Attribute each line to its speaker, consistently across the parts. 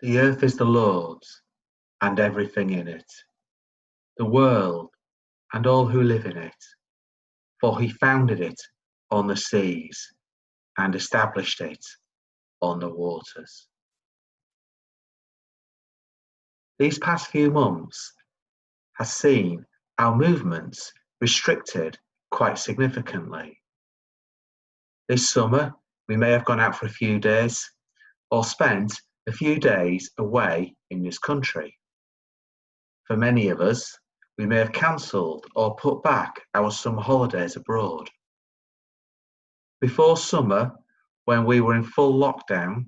Speaker 1: The earth is the Lord's, and everything in it, the world and all who live in it, for he founded it on the seas and established it on the waters. These past few months has seen our movements restricted quite significantly. This summer, we may have gone out for a few days or spent a few days away in this country. For many of us, we may have cancelled or put back our summer holidays abroad. Before summer, when we were in full lockdown,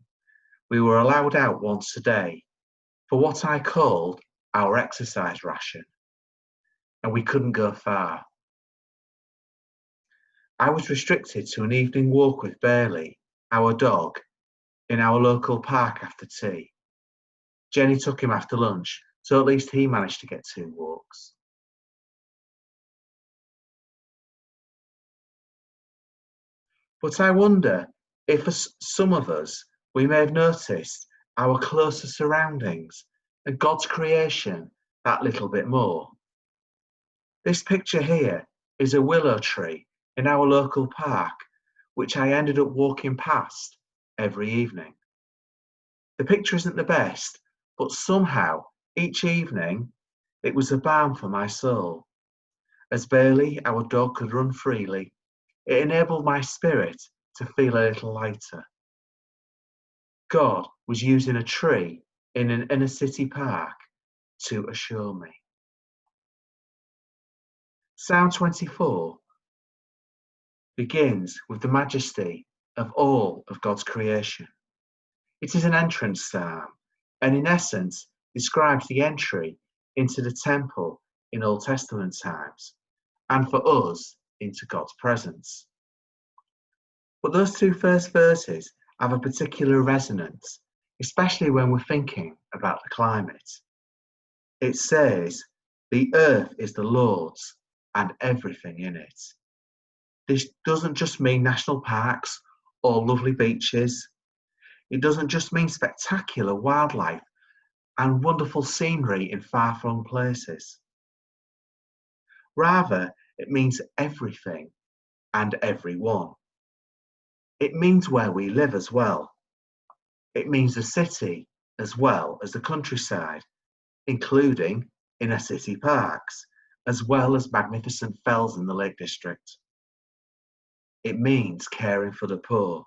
Speaker 1: we were allowed out once a day for what I called our exercise ration, and we couldn't go far. I was restricted to an evening walk with Bailey, our dog, in our local park after tea. Jenny took him after lunch, so at least he managed to get 2 walks. But I wonder if for some of us, we may have noticed our closer surroundings and God's creation that little bit more. This picture here is a willow tree in our local park, which I ended up walking past every evening. The picture isn't the best, but somehow each evening it was a balm for my soul. As Bailey, our dog, could run freely, it enabled my spirit to feel a little lighter. God was using a tree in an inner city park to assure me. Psalm 24 begins with the majesty of all of God's creation. It is an entrance psalm, and in essence describes the entry into the temple in Old Testament times, and for us, into God's presence. But those 2 first verses have a particular resonance, especially when we're thinking about the climate. It says, "The earth is the Lord's and everything in it." This doesn't just mean national parks or lovely beaches. It doesn't just mean spectacular wildlife and wonderful scenery in far-flung places. Rather, it means everything and everyone. It means where we live as well. It means the city as well as the countryside, including inner city parks, as well as magnificent fells in the Lake District. It means caring for the poor,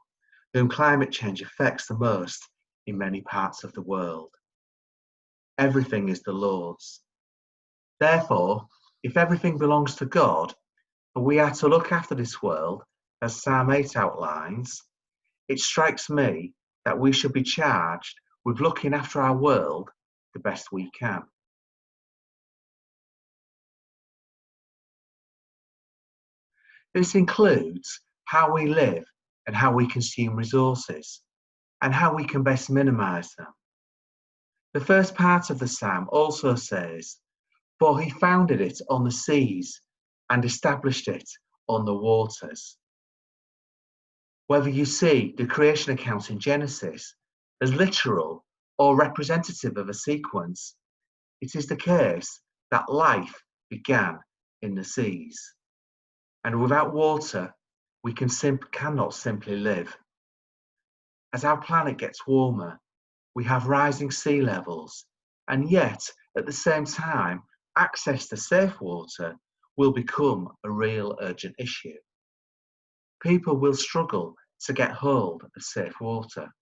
Speaker 1: whom climate change affects the most in many parts of the world. Everything is the Lord's. Therefore, if everything belongs to God, and we are to look after this world, as Psalm 8 outlines, it strikes me that we should be charged with looking after our world the best we can. This includes how we live and how we consume resources, and how we can best minimise them. The first part of the psalm also says, "For he founded it on the seas and established it on the waters." Whether you see the creation account in Genesis as literal or representative of a sequence, it is the case that life began in the seas. And without water, we cannot simply live. As our planet gets warmer, we have rising sea levels, and yet, at the same time, access to safe water will become a real urgent issue. People will struggle to get hold of safe water.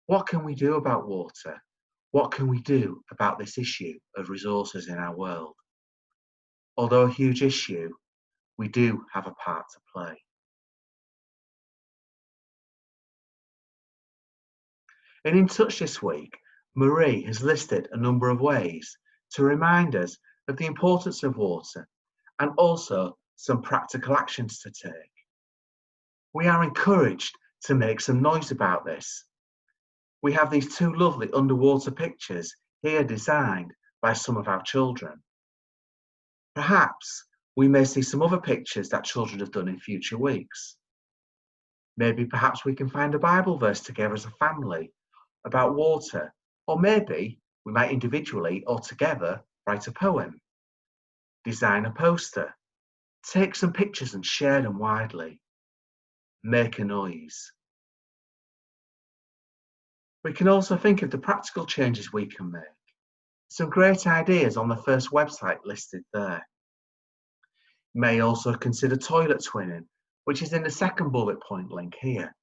Speaker 1: What can we do about water? What can we do about this issue of resources in our world? Although a huge issue, we do have a part to play. In Touch this week, Marie has listed a number of ways to remind us of the importance of water and also some practical actions to take. We are encouraged to make some noise about this. We have these 2 lovely underwater pictures here designed by some of our children. Perhaps we may see some other pictures that children have done in future weeks. Maybe perhaps we can find a Bible verse together as a family about water, or maybe we might individually or together write a poem, design a poster, take some pictures and share them widely, make a noise. We can also think of the practical changes we can make. Some great ideas on the first website listed there. You may also consider toilet twinning, which is in the second bullet point link here.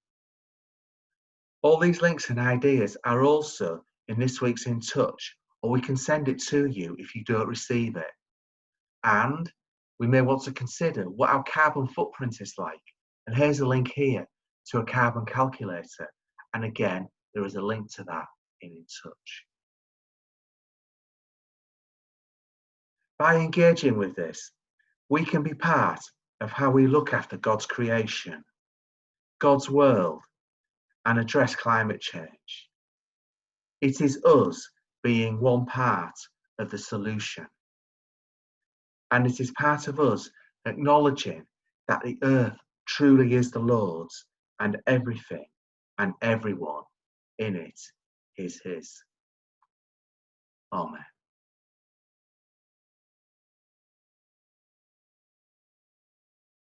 Speaker 1: All these links and ideas are also in this week's In Touch, or we can send it to you if you don't receive it. And we may want to consider what our carbon footprint is like. And here's a link here to a carbon calculator. And again, there is a link to that in Touch. By engaging with this, we can be part of how we look after God's creation, God's world, and address climate change. It is us being one part of the solution. And it is part of us acknowledging that the earth truly is the Lord's and everything and everyone in it is His. Amen.